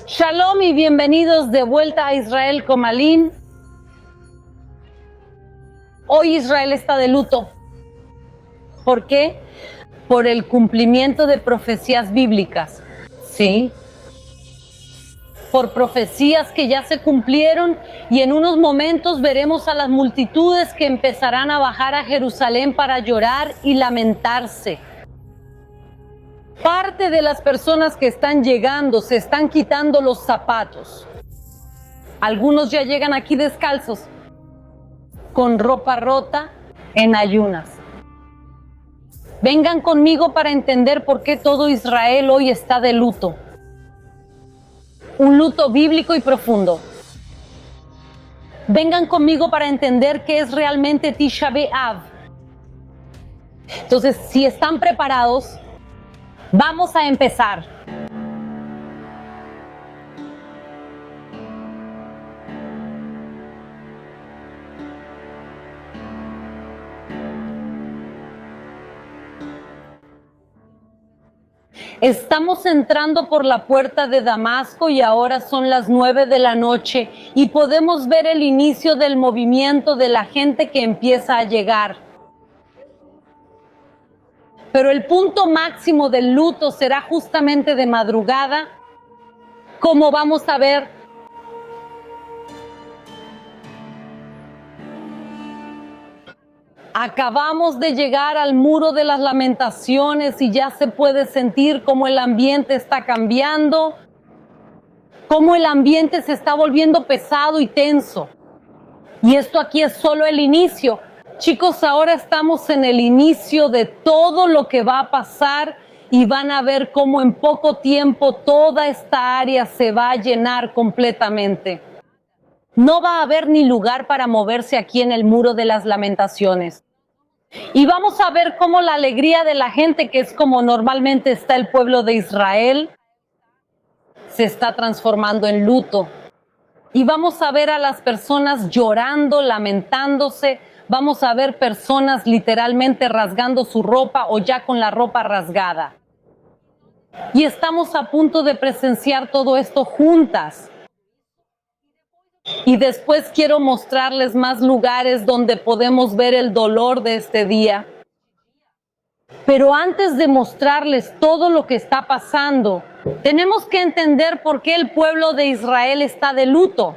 Shalom y bienvenidos de vuelta a Israel Comalín. Hoy Israel está de luto. ¿Por qué? Por el cumplimiento de profecías bíblicas. ¿Sí? Por profecías que ya se cumplieron, y en unos momentos veremos a las multitudes que empezarán a bajar a Jerusalén para llorar y lamentarse. Parte de las personas que están llegando se están quitando los zapatos. Algunos ya llegan aquí descalzos, con ropa rota, en ayunas. Vengan conmigo para entender por qué todo Israel hoy está de luto. Un luto bíblico y profundo. Vengan conmigo para entender qué es realmente Tisha B'Av. Entonces, si están preparados, vamos a empezar. Estamos entrando por la puerta de Damasco y ahora son las 9 de la noche y podemos ver el inicio del movimiento de la gente que empieza a llegar. Pero el punto máximo del luto será justamente de madrugada, como vamos a ver. Acabamos de llegar al muro de las lamentaciones y ya se puede sentir cómo el ambiente está cambiando, cómo el ambiente se está volviendo pesado y tenso. Y esto aquí es solo el inicio. Chicos, ahora estamos en el inicio de todo lo que va a pasar y van a ver cómo en poco tiempo toda esta área se va a llenar completamente. No va a haber ni lugar para moverse aquí en el muro de las lamentaciones. Y vamos a ver cómo la alegría de la gente, que es como normalmente está el pueblo de Israel, se está transformando en luto. Y vamos a ver a las personas llorando, lamentándose. Vamos a ver personas literalmente rasgando su ropa o ya con la ropa rasgada. Y estamos a punto de presenciar todo esto juntas. Y después quiero mostrarles más lugares donde podemos ver el dolor de este día. Pero antes de mostrarles todo lo que está pasando, tenemos que entender por qué el pueblo de Israel está de luto.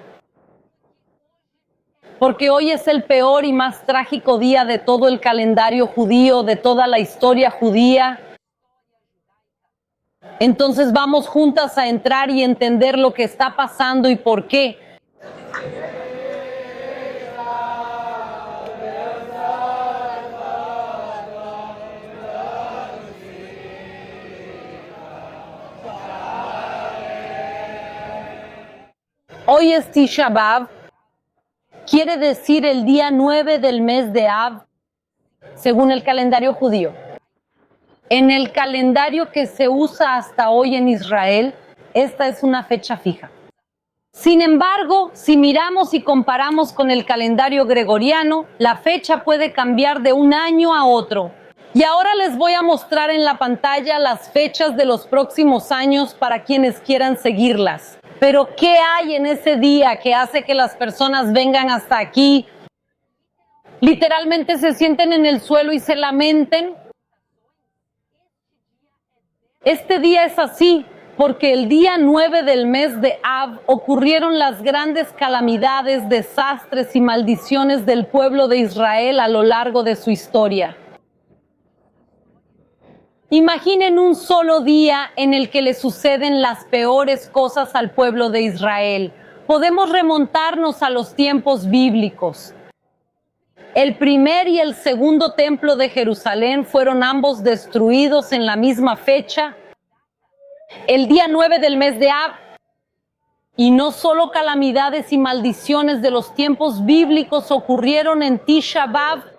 Porque hoy es el peor y más trágico día de todo el calendario judío, de toda la historia judía. Entonces vamos juntas a entrar y entender lo que está pasando y por qué. Hoy es Tisha B'Av, quiere decir el día 9 del mes de Av, según el calendario judío. En el calendario que se usa hasta hoy en Israel, esta es una fecha fija. Sin embargo, si miramos y comparamos con el calendario gregoriano, la fecha puede cambiar de un año a otro. Y ahora les voy a mostrar en la pantalla las fechas de los próximos años para quienes quieran seguirlas. Pero ¿qué hay en ese día que hace que las personas vengan hasta aquí? Literalmente se sienten en el suelo y se lamenten. Este día es así porque el día 9 del mes de Av ocurrieron las grandes calamidades, desastres y maldiciones del pueblo de Israel a lo largo de su historia. Imaginen un solo día en el que le suceden las peores cosas al pueblo de Israel. Podemos remontarnos a los tiempos bíblicos. El primer y el segundo templo de Jerusalén fueron ambos destruidos en la misma fecha, el día 9 del mes de Av. Y no solo calamidades y maldiciones de los tiempos bíblicos ocurrieron en Tisha B'Av.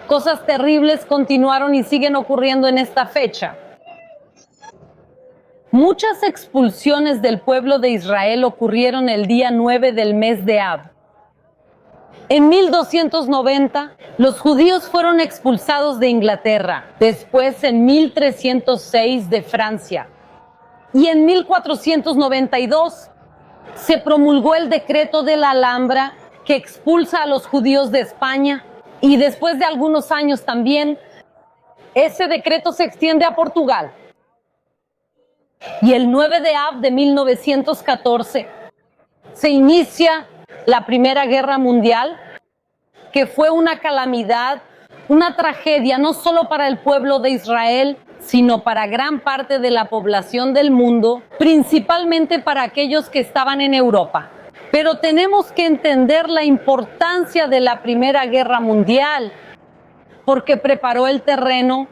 Cosas terribles continuaron y siguen ocurriendo en esta fecha. Muchas expulsiones del pueblo de Israel ocurrieron el día 9 del mes de Av. En 1290, los judíos fueron expulsados de Inglaterra, después en 1306 de Francia. Y en 1492 se promulgó el decreto de la Alhambra que expulsa a los judíos de España, y después de algunos años también ese decreto se extiende a Portugal. Y el 9 de Av de 1914 se inicia la Primera Guerra Mundial, que fue una calamidad, una tragedia, no solo para el pueblo de Israel, sino para gran parte de la población del mundo, principalmente para aquellos que estaban en Europa. Pero tenemos que entender la importancia de la Primera Guerra Mundial, porque preparó el terreno.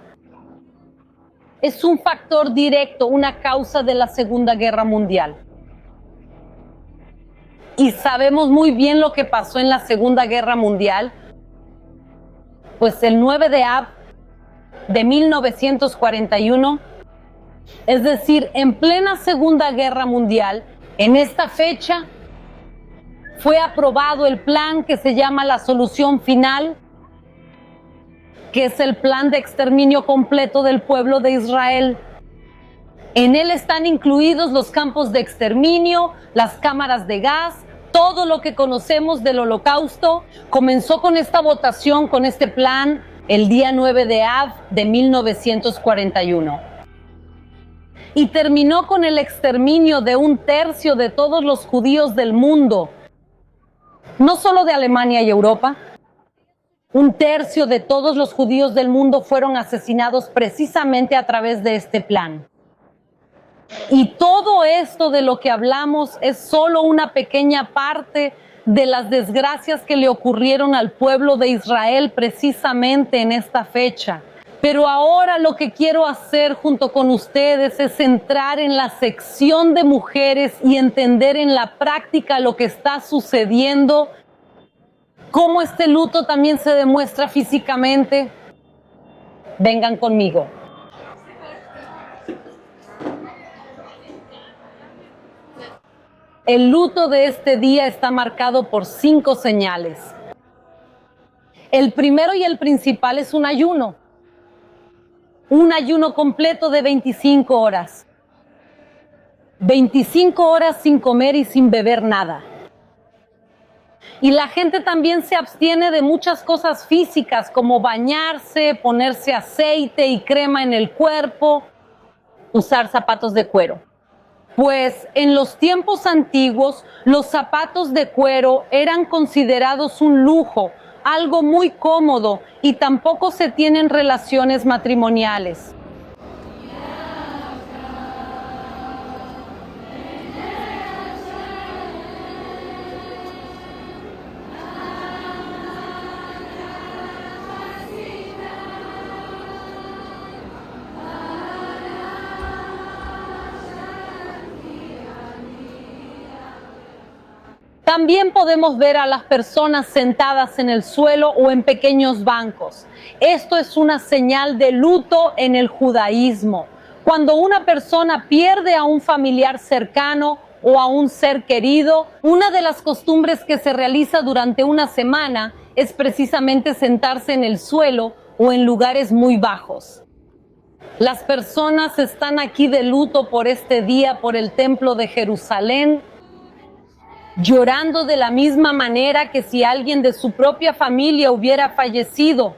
Es un factor directo, una causa de la Segunda Guerra Mundial. Y sabemos muy bien lo que pasó en la Segunda Guerra Mundial. Pues el 9 de Av de 1941, es decir, en plena Segunda Guerra Mundial, en esta fecha fue aprobado el plan que se llama la Solución Final, que es el plan de exterminio completo del pueblo de Israel. En él están incluidos los campos de exterminio, las cámaras de gas, todo lo que conocemos del Holocausto. Comenzó con esta votación, con este plan, el día 9 de Av de 1941. Y terminó con el exterminio de 1/3 de todos los judíos del mundo, no solo de Alemania y Europa. 1/3 de todos los judíos del mundo fueron asesinados precisamente a través de este plan. Y todo esto de lo que hablamos es solo una pequeña parte de las desgracias que le ocurrieron al pueblo de Israel precisamente en esta fecha. Pero ahora lo que quiero hacer junto con ustedes es entrar en la sección de mujeres y entender en la práctica lo que está sucediendo, cómo este luto también se demuestra físicamente. Vengan conmigo. El luto de este día está marcado por 5 señales. El primero y el principal es un ayuno completo de 25 horas. 25 horas sin comer y sin beber nada. Y la gente también se abstiene de muchas cosas físicas, como bañarse, ponerse aceite y crema en el cuerpo, usar zapatos de cuero. Pues en los tiempos antiguos, los zapatos de cuero eran considerados un lujo, algo muy cómodo, y tampoco se tienen relaciones matrimoniales. También podemos ver a las personas sentadas en el suelo o en pequeños bancos. Esto es una señal de luto en el judaísmo. Cuando una persona pierde a un familiar cercano o a un ser querido, una de las costumbres que se realiza durante una semana es precisamente sentarse en el suelo o en lugares muy bajos. Las personas están aquí de luto por este día, por el templo de Jerusalén, llorando de la misma manera que si alguien de su propia familia hubiera fallecido.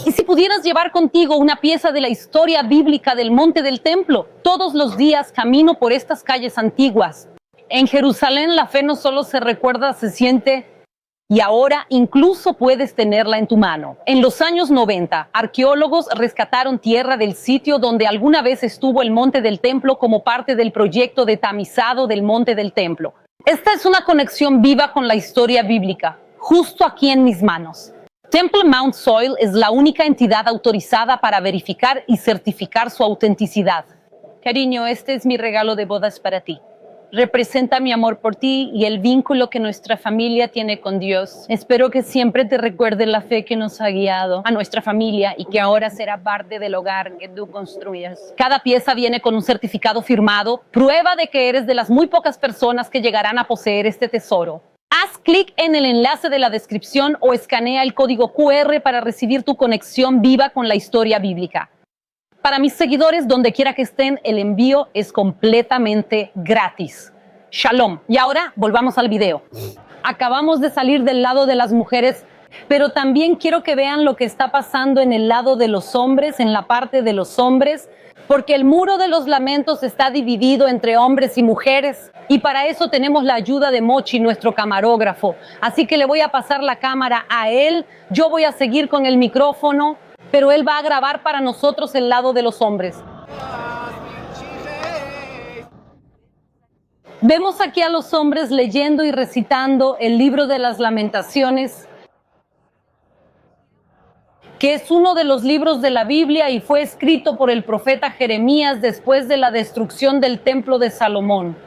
Y si pudieras llevar contigo una pieza de la historia bíblica del monte del templo, todos los días camino por estas calles antiguas. En Jerusalén la fe no solo se recuerda, se siente, y ahora incluso puedes tenerla en tu mano. En los años 90, arqueólogos rescataron tierra del sitio donde alguna vez estuvo el monte del templo como parte del proyecto de tamizado del monte del templo. Esta es una conexión viva con la historia bíblica, justo aquí en mis manos. Temple Mount Soil es la única entidad autorizada para verificar y certificar su autenticidad. Cariño, este es mi regalo de bodas para ti. Representa mi amor por ti y el vínculo que nuestra familia tiene con Dios. Espero que siempre te recuerde la fe que nos ha guiado a nuestra familia y que ahora será parte del hogar que tú construyas. Cada pieza viene con un certificado firmado, prueba de que eres de las muy pocas personas que llegarán a poseer este tesoro. Haz clic en el enlace de la descripción o escanea el código QR para recibir tu conexión viva con la historia bíblica. Para mis seguidores, donde quiera que estén, el envío es completamente gratis. Shalom. Y ahora volvamos al video. Acabamos de salir del lado de las mujeres, pero también quiero que vean lo que está pasando en el lado de los hombres, en la parte de los hombres, porque el muro de los lamentos está dividido entre hombres y mujeres. Y para eso tenemos la ayuda de Mochi, nuestro camarógrafo. Así que le voy a pasar la cámara a él. Yo voy a seguir con el micrófono, pero él va a grabar para nosotros el lado de los hombres. Vemos aquí a los hombres leyendo y recitando el libro de las Lamentaciones, que es uno de los libros de la Biblia y fue escrito por el profeta Jeremías después de la destrucción del templo de Salomón.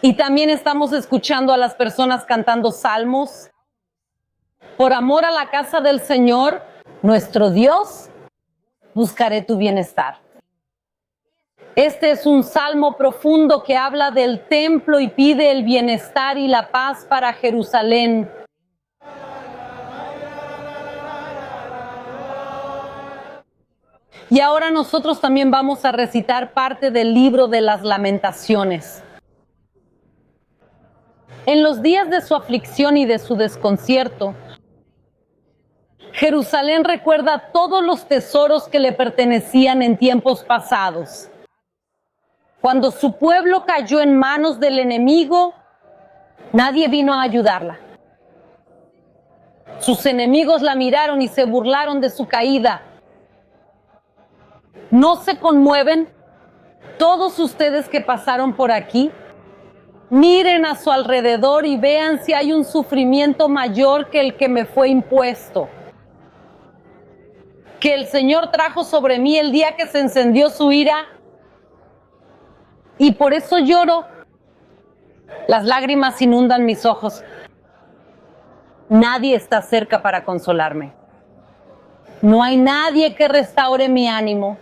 Y también estamos escuchando a las personas cantando salmos. Por amor a la casa del Señor, nuestro Dios, buscaré tu bienestar. Este es un salmo profundo que habla del templo y pide el bienestar y la paz para Jerusalén. Y ahora nosotros también vamos a recitar parte del libro de las Lamentaciones. En los días de su aflicción y de su desconcierto, Jerusalén recuerda todos los tesoros que le pertenecían en tiempos pasados. Cuando su pueblo cayó en manos del enemigo, nadie vino a ayudarla. Sus enemigos la miraron y se burlaron de su caída. ¿No se conmueven todos ustedes que pasaron por aquí? Miren a su alrededor y vean si hay un sufrimiento mayor que el que me fue impuesto, que el Señor trajo sobre mí el día que se encendió su ira, y por eso lloro. Las lágrimas inundan mis ojos. Nadie está cerca para consolarme. No hay nadie que restaure mi ánimo.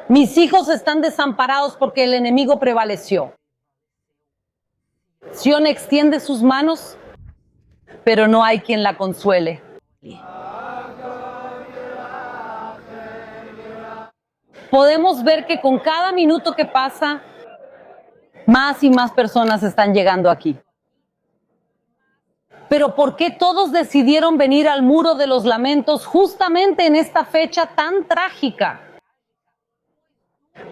Mis hijos están desamparados porque el enemigo prevaleció. Sión extiende sus manos, pero no hay quien la consuele. Podemos ver que con cada minuto que pasa, más y más personas están llegando aquí. Pero ¿por qué todos decidieron venir al Muro de los Lamentos justamente en esta fecha tan trágica?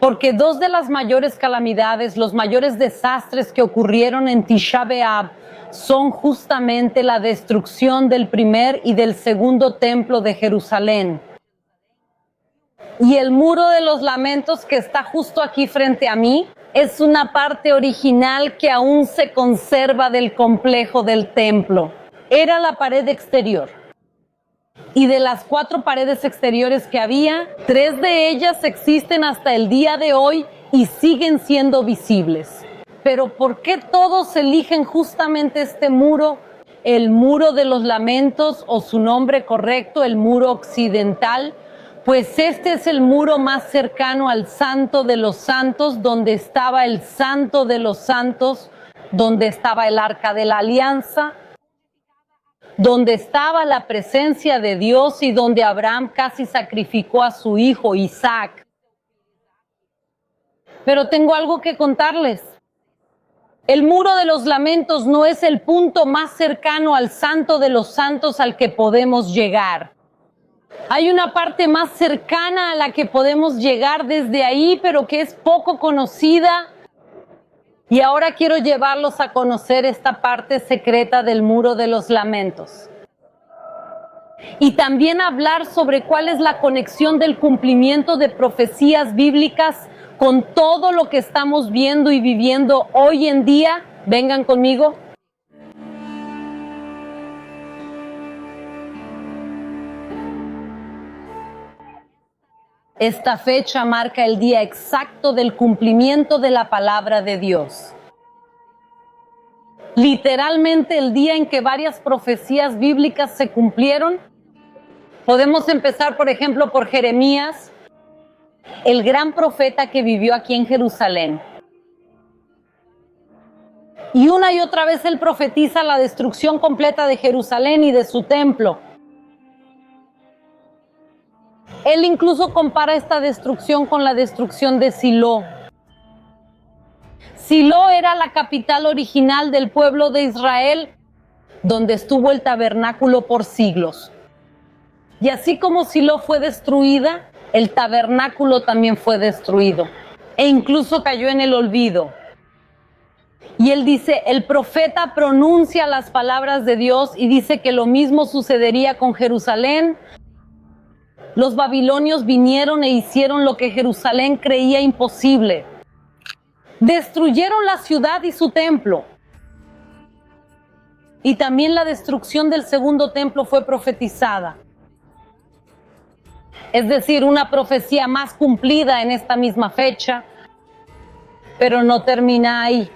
Porque dos de las mayores calamidades, los mayores desastres que ocurrieron en Tisha B'Av son justamente la destrucción del primer y del segundo templo de Jerusalén. Y el Muro de los Lamentos que está justo aquí frente a mí es una parte original que aún se conserva del complejo del templo. Era la pared exterior. Y de las 4 paredes exteriores que había, 3 de ellas existen hasta el día de hoy y siguen siendo visibles. Pero ¿por qué todos eligen justamente este muro? El Muro de los Lamentos, o su nombre correcto, el Muro Occidental, pues este es el muro más cercano al Santo de los Santos, donde estaba el Santo de los Santos, donde estaba el Arca de la Alianza, donde estaba la presencia de Dios y donde Abraham casi sacrificó a su hijo Isaac. Pero tengo algo que contarles. El Muro de los Lamentos no es el punto más cercano al Santo de los Santos al que podemos llegar. Hay una parte más cercana a la que podemos llegar desde ahí, pero que es poco conocida. Y ahora quiero llevarlos a conocer esta parte secreta del Muro de los Lamentos. y también hablar sobre cuál es la conexión del cumplimiento de profecías bíblicas con todo lo que estamos viendo y viviendo hoy en día. Vengan conmigo. Esta fecha marca el día exacto del cumplimiento de la palabra de Dios. Literalmente el día en que varias profecías bíblicas se cumplieron. Podemos empezar, por ejemplo, por Jeremías, el gran profeta que vivió aquí en Jerusalén. Y una y otra vez él profetiza la destrucción completa de Jerusalén y de su templo. Él incluso compara esta destrucción con la destrucción de Silo. Silo era la capital original del pueblo de Israel, donde estuvo el tabernáculo por siglos. Y así como Silo fue destruida, el tabernáculo también fue destruido. E incluso cayó en el olvido. Y él dice, el profeta pronuncia las palabras de Dios y dice que lo mismo sucedería con Jerusalén. Los babilonios vinieron e hicieron lo que Jerusalén creía imposible. Destruyeron la ciudad y su templo. Y también la destrucción del segundo templo fue profetizada. Es decir, una profecía más cumplida en esta misma fecha, pero no termina ahí.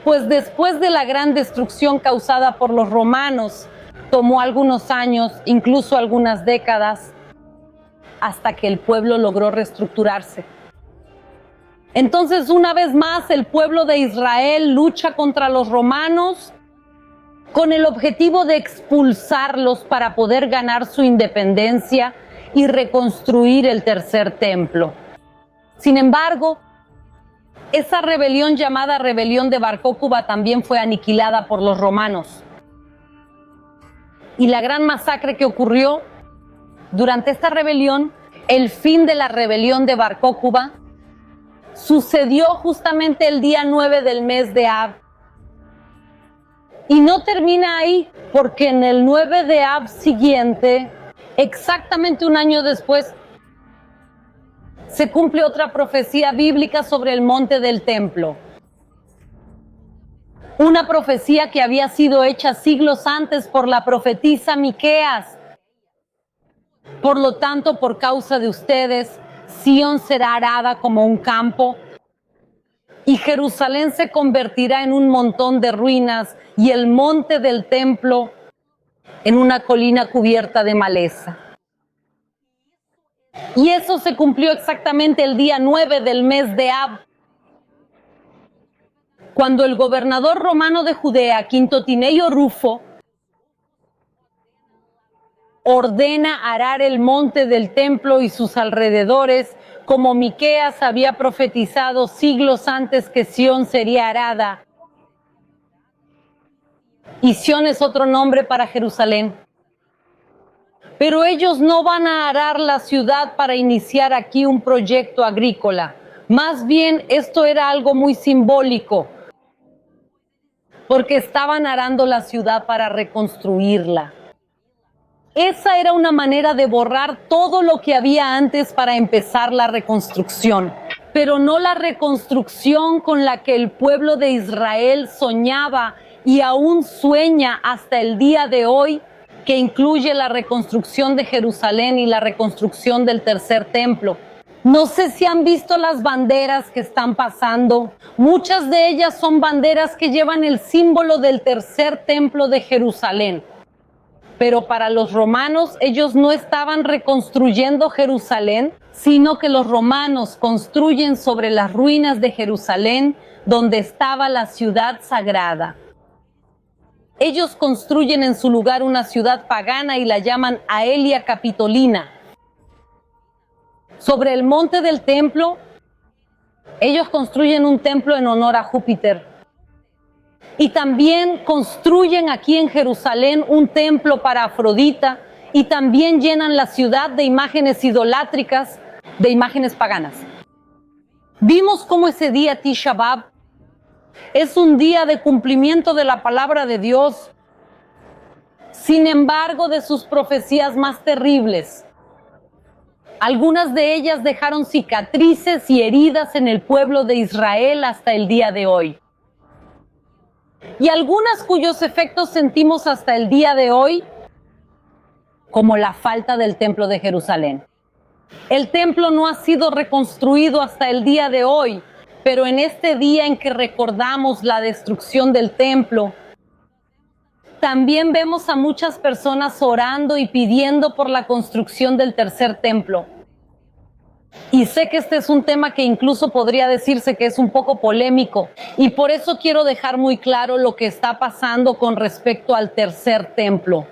Pues después de la gran destrucción causada por los romanos, tomó algunos años, incluso algunas décadas, hasta que el pueblo logró reestructurarse. Entonces, una vez más, el pueblo de Israel lucha contra los romanos con el objetivo de expulsarlos para poder ganar su independencia y reconstruir el tercer templo. Sin embargo, esa rebelión llamada rebelión de Bar Cókhba también fue aniquilada por los romanos. Y la gran masacre que ocurrió durante esta rebelión, el fin de la rebelión de Bar Cókhba, sucedió justamente el día 9 del mes de Ab. Y no termina ahí, porque en el 9 de Ab siguiente, exactamente un año después, se cumple otra profecía bíblica sobre el monte del templo. Una profecía que había sido hecha siglos antes por la profetisa Miqueas. Por lo tanto, por causa de ustedes, Sión será arada como un campo y Jerusalén se convertirá en un montón de ruinas y el monte del templo en una colina cubierta de maleza. Y eso se cumplió exactamente el día 9 del mes de Ab, cuando el gobernador romano de Judea, Quinto Tineo Rufo, ordena arar el monte del templo y sus alrededores, como Miqueas había profetizado siglos antes que Sión sería arada. Y Sión es otro nombre para Jerusalén. Pero ellos no van a arar la ciudad para iniciar aquí un proyecto agrícola. Más bien, esto era algo muy simbólico, porque estaban arando la ciudad para reconstruirla. Esa era una manera de borrar todo lo que había antes para empezar la reconstrucción, pero no la reconstrucción con la que el pueblo de Israel soñaba y aún sueña hasta el día de hoy, que incluye la reconstrucción de Jerusalén y la reconstrucción del tercer templo. No sé si han visto las banderas que están pasando. Muchas de ellas son banderas que llevan el símbolo del tercer templo de Jerusalén. Pero para los romanos, ellos no estaban reconstruyendo Jerusalén, sino que los romanos construyen sobre las ruinas de Jerusalén, donde estaba la ciudad sagrada. Ellos construyen en su lugar una ciudad pagana y la llaman Aelia Capitolina. Sobre el monte del templo, ellos construyen un templo en honor a Júpiter. Y también construyen aquí en Jerusalén un templo para Afrodita y también llenan la ciudad de imágenes idolátricas, de imágenes paganas. Vimos cómo ese día Tisha B'Av es un día de cumplimiento de la palabra de Dios. Sin embargo, de sus profecías más terribles, algunas de ellas dejaron cicatrices y heridas en el pueblo de Israel hasta el día de hoy. Y algunas cuyos efectos sentimos hasta el día de hoy, como la falta del templo de Jerusalén. El templo no ha sido reconstruido hasta el día de hoy, pero en este día en que recordamos la destrucción del templo, también vemos a muchas personas orando y pidiendo por la construcción del tercer templo. Y sé que este es un tema que incluso podría decirse que es un poco polémico, y por eso quiero dejar muy claro lo que está pasando con respecto al tercer templo.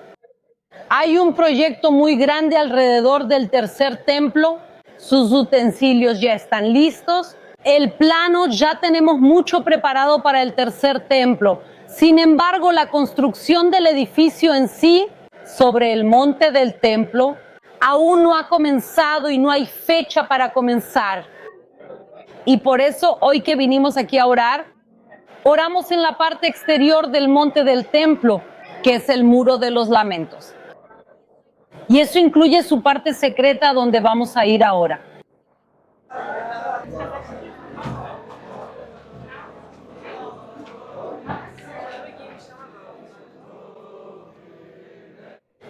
Hay un proyecto muy grande alrededor del tercer templo, sus utensilios ya están listos, el plano ya tenemos mucho preparado para el tercer templo. Sin embargo, la construcción del edificio en sí, sobre el monte del templo, aún no ha comenzado y no hay fecha para comenzar. Y por eso, hoy que vinimos aquí a orar, oramos en la parte exterior del monte del templo, que es el muro de los lamentos. Y eso incluye su parte secreta donde vamos a ir ahora.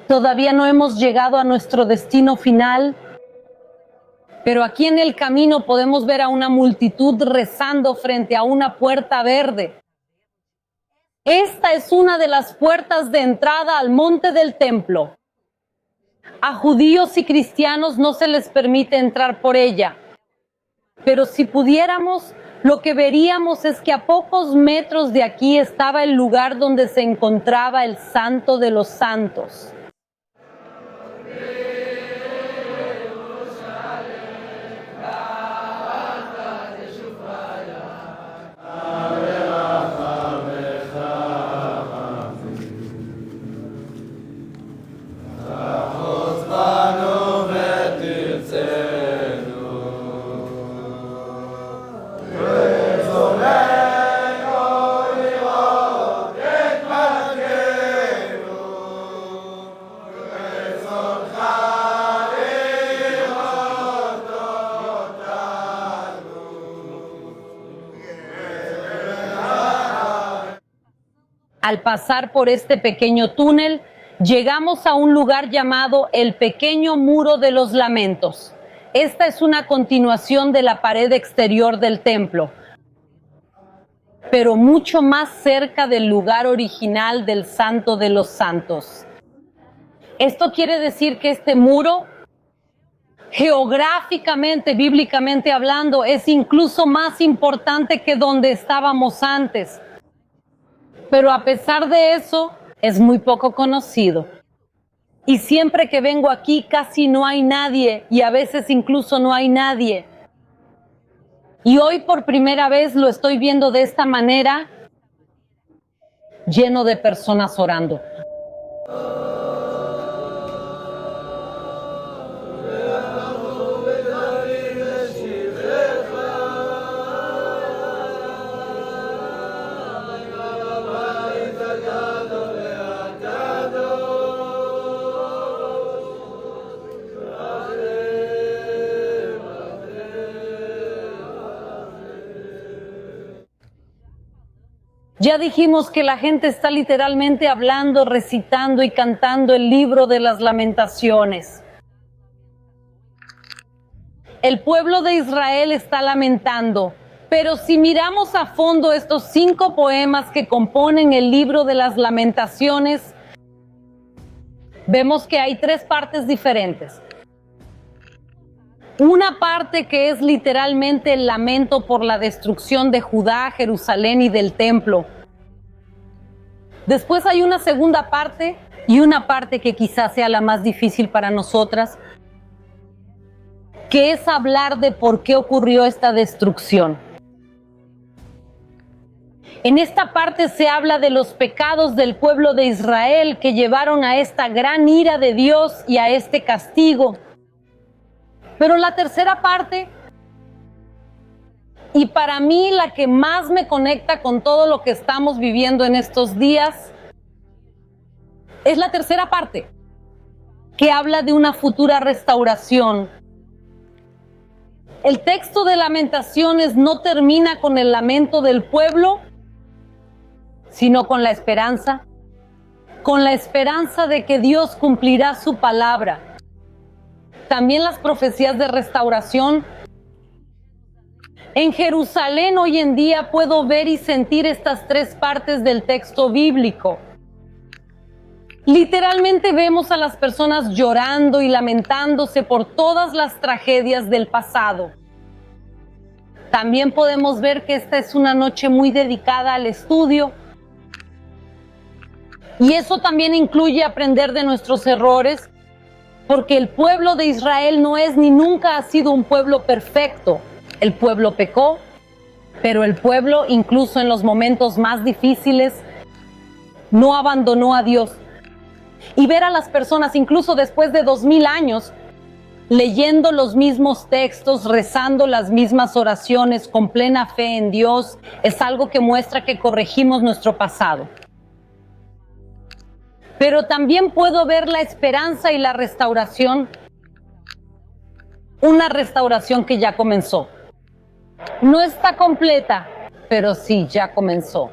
Todavía no hemos llegado a nuestro destino final, pero aquí en el camino podemos ver a una multitud rezando frente a una puerta verde. Esta es una de las puertas de entrada al monte del templo. A judíos y cristianos no se les permite entrar por ella, pero si pudiéramos, lo que veríamos es que a pocos metros de aquí estaba el lugar donde se encontraba el Santo de los Santos. Al pasar por este pequeño túnel, llegamos a un lugar llamado el Pequeño Muro de los Lamentos. Esta es una continuación de la pared exterior del templo, pero mucho más cerca del lugar original del Santo de los Santos. Esto quiere decir que este muro, geográficamente, bíblicamente hablando, es incluso más importante que donde estábamos antes. Pero a pesar de eso, es muy poco conocido. Y siempre que vengo aquí casi no hay nadie, y a veces incluso no hay nadie. Y hoy por primera vez lo estoy viendo de esta manera, lleno de personas orando. Ya dijimos que la gente está literalmente hablando, recitando y cantando el libro de las lamentaciones. El pueblo de Israel está lamentando, pero si miramos a fondo estos 5 poemas que componen el libro de las lamentaciones, vemos que hay 3 partes diferentes. Una parte que es literalmente el lamento por la destrucción de Judá, Jerusalén y del templo. Después hay una segunda parte y una parte que quizás sea la más difícil para nosotras, que es hablar de por qué ocurrió esta destrucción. En esta parte se habla de los pecados del pueblo de Israel que llevaron a esta gran ira de Dios y a este castigo. Pero la tercera parte, y para mí la que más me conecta con todo lo que estamos viviendo en estos días, Es la tercera parte, que habla de una futura restauración. El texto de Lamentaciones no termina con el lamento del pueblo, sino con la esperanza de que Dios cumplirá su palabra. También las profecías de restauración. En Jerusalén hoy en día puedo ver y sentir estas tres partes del texto bíblico. Literalmente vemos a las personas llorando y lamentándose por todas las tragedias del pasado. También podemos ver que esta es una noche muy dedicada al estudio. Y eso también incluye aprender de nuestros errores, porque el pueblo de Israel no es ni nunca ha sido un pueblo perfecto. El pueblo pecó, pero el pueblo, incluso en los momentos más difíciles, no abandonó a Dios. Y ver a las personas, incluso después de 2000 años, leyendo los mismos textos, rezando las mismas oraciones con plena fe en Dios, es algo que muestra que corregimos nuestro pasado. Pero también puedo ver la esperanza y la restauración, una restauración que ya comenzó. No está completa, pero sí, ya comenzó.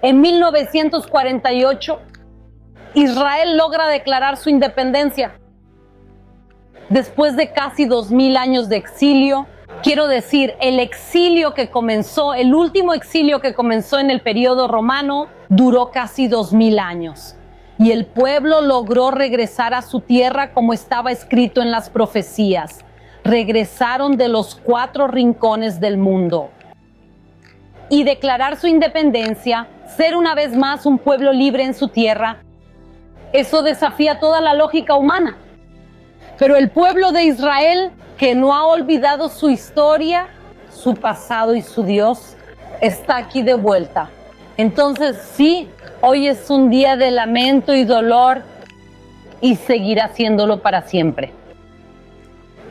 En 1948, Israel logra declarar su independencia. Después de casi 2000 años de exilio, quiero decir, el exilio que comenzó, el último exilio que comenzó en el periodo romano, duró casi 2000 años. Y el pueblo logró regresar a su tierra como estaba escrito en las profecías. Regresaron de los 4 rincones del mundo. Y declarar su independencia, ser una vez más un pueblo libre en su tierra, eso desafía toda la lógica humana. Pero el pueblo de Israel, que no ha olvidado su historia, su pasado y su Dios, está aquí de vuelta. Entonces sí, hoy es un día de lamento y dolor y seguirá siéndolo para siempre.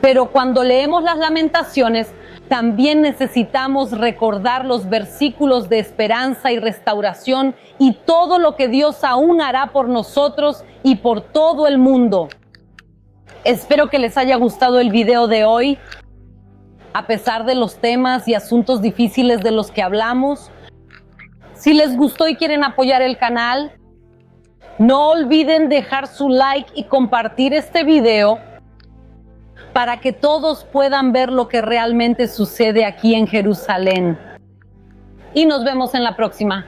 Pero cuando leemos las Lamentaciones, también necesitamos recordar los versículos de esperanza y restauración y todo lo que Dios aún hará por nosotros y por todo el mundo. Espero que les haya gustado el video de hoy. A pesar de los temas y asuntos difíciles de los que hablamos, si les gustó y quieren apoyar el canal, no olviden dejar su like y compartir este video para que todos puedan ver lo que realmente sucede aquí en Jerusalén. Y nos vemos en la próxima.